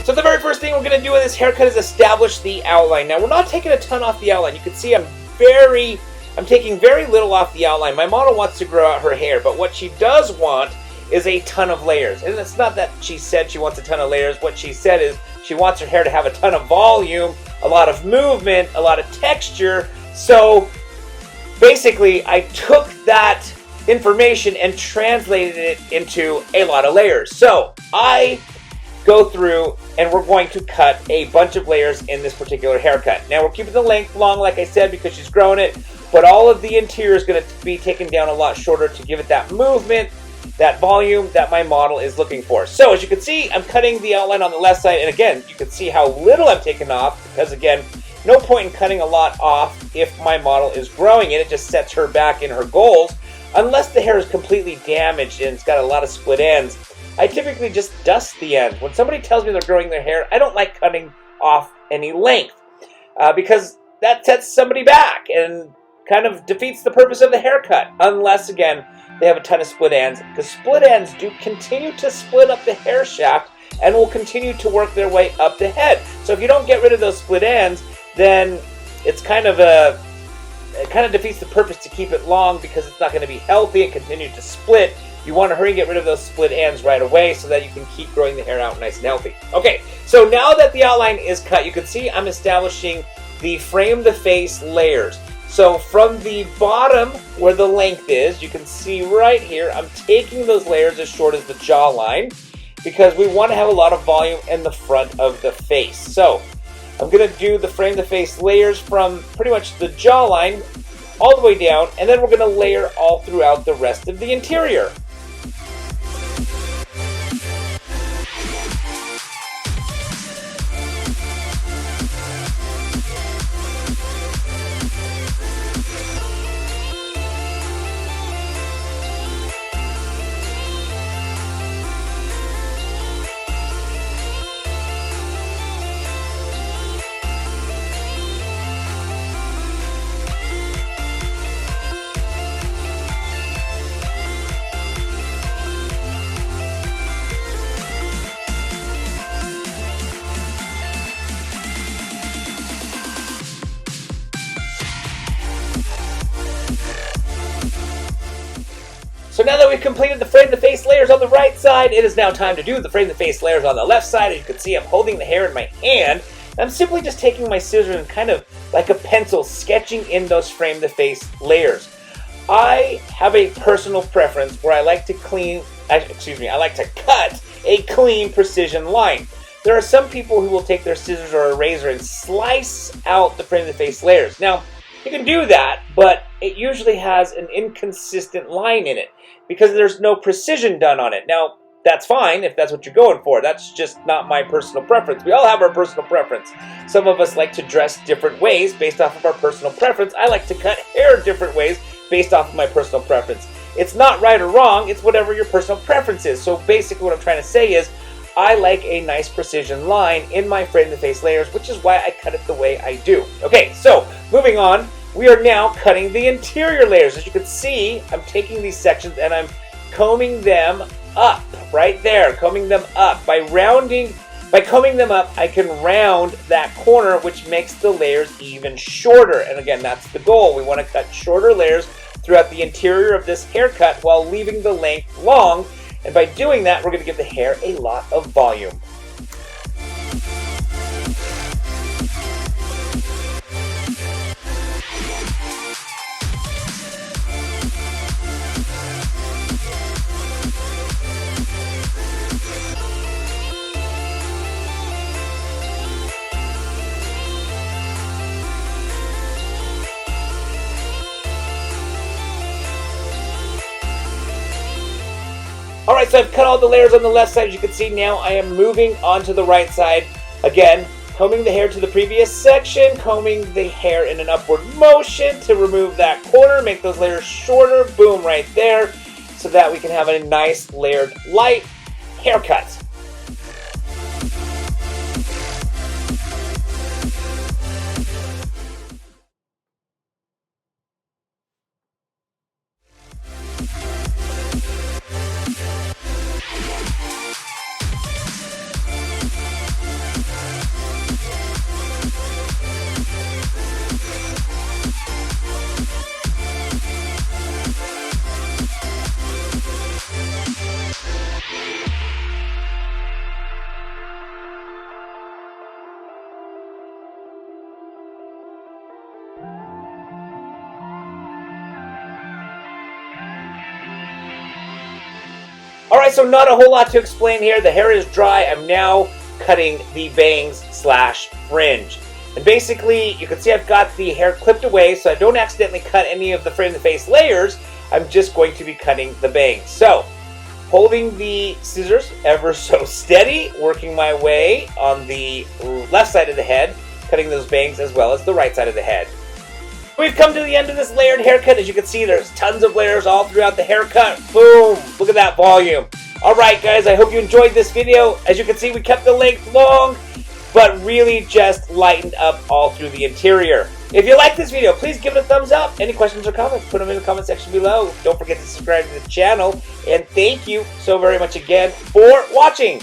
So the very first thing we're going to do with this haircut is establish the outline. Now, we're not taking a ton off the outline. You can see I'm taking very little off the outline. My model wants to grow out her hair, but what she does want is a ton of layers. And it's not that she said she wants a ton of layers. What she said is she wants her hair to have a ton of volume, a lot of movement, a lot of texture. So basically, I took that information and translated it into a lot of layers. So I go through and we're going to cut a bunch of layers in this particular haircut. Now we're keeping the length long, like I said, because she's growing it, but all of the interior is going to be taken down a lot shorter to give it that movement, that volume that my model is looking for. So as you can see, I'm cutting the outline on the left side, and again, you can see how little I'm taking off, because again, no point in cutting a lot off if my model is growing it. It just sets her back in her goals. Unless the hair is completely damaged and it's got a lot of split ends, I typically just dust the ends. When somebody tells me they're growing their hair, I don't like cutting off any length because that sets somebody back and kind of defeats the purpose of the haircut. Unless, again, they have a ton of split ends, because split ends do continue to split up the hair shaft and will continue to work their way up the head. So if you don't get rid of those split ends, then it's it kind of defeats the purpose to keep it long, because it's not going to be healthy and continue to split. You want to hurry and get rid of those split ends right away so that you can keep growing the hair out nice and healthy. Okay, so now that the outline is cut, you can see I'm establishing the frame the face layers. So from the bottom where the length is, you can see right here, I'm taking those layers as short as the jawline, because we want to have a lot of volume in the front of the face. So I'm going to do the frame the face layers from pretty much the jawline all the way down, and then we're going to layer all throughout the rest of the interior. So now that we've completed the frame the face layers on the right side, it is now time to do the frame the face layers on the left side. As you can see, I'm holding the hair in my hand. I'm simply just taking my scissors and kind of like a pencil sketching in those frame the face layers. I have a personal preference where I like to cut a clean precision line. There are some people who will take their scissors or a razor and slice out the frame the face layers. Now, you can do that, but it usually has an inconsistent line in it because there's no precision done on it. Now, that's fine if that's what you're going for. That's just not my personal preference. We all have our personal preference. Some of us like to dress different ways based off of our personal preference. I like to cut hair different ways based off of my personal preference. It's not right or wrong, it's whatever your personal preference is. So basically what I'm trying to say is, I like a nice precision line in my frame the face layers, which is why I cut it the way I do. Okay, so moving on, we are now cutting the interior layers. As you can see, I'm taking these sections and I'm combing them up, right there, combing them up. By combing them up, I can round that corner, which makes the layers even shorter. And again, that's the goal. We want to cut shorter layers throughout the interior of this haircut while leaving the length long. And by doing that, we're going to give the hair a lot of volume. Alright, so I've cut all the layers on the left side. As you can see now, I am moving on to the right side. Again, combing the hair to the previous section, combing the hair in an upward motion to remove that corner, make those layers shorter, boom, right there, so that we can have a nice layered light haircut. guys, so not a whole lot to explain here. The hair is dry. I'm now cutting the bangs/fringe. And basically, you can see I've got the hair clipped away so I don't accidentally cut any of the frame-to-face layers. I'm just going to be cutting the bangs. So, holding the scissors ever so steady, working my way on the left side of the head, cutting those bangs as well as the right side of the head. We've come to the end of this layered haircut. As you can see, there's tons of layers all throughout the haircut. Boom! Look at that volume. Alright guys, I hope you enjoyed this video. As you can see, we kept the length long, but really just lightened up all through the interior. If you like this video, please give it a thumbs up. Any questions or comments, put them in the comment section below. Don't forget to subscribe to the channel. And thank you so very much again for watching.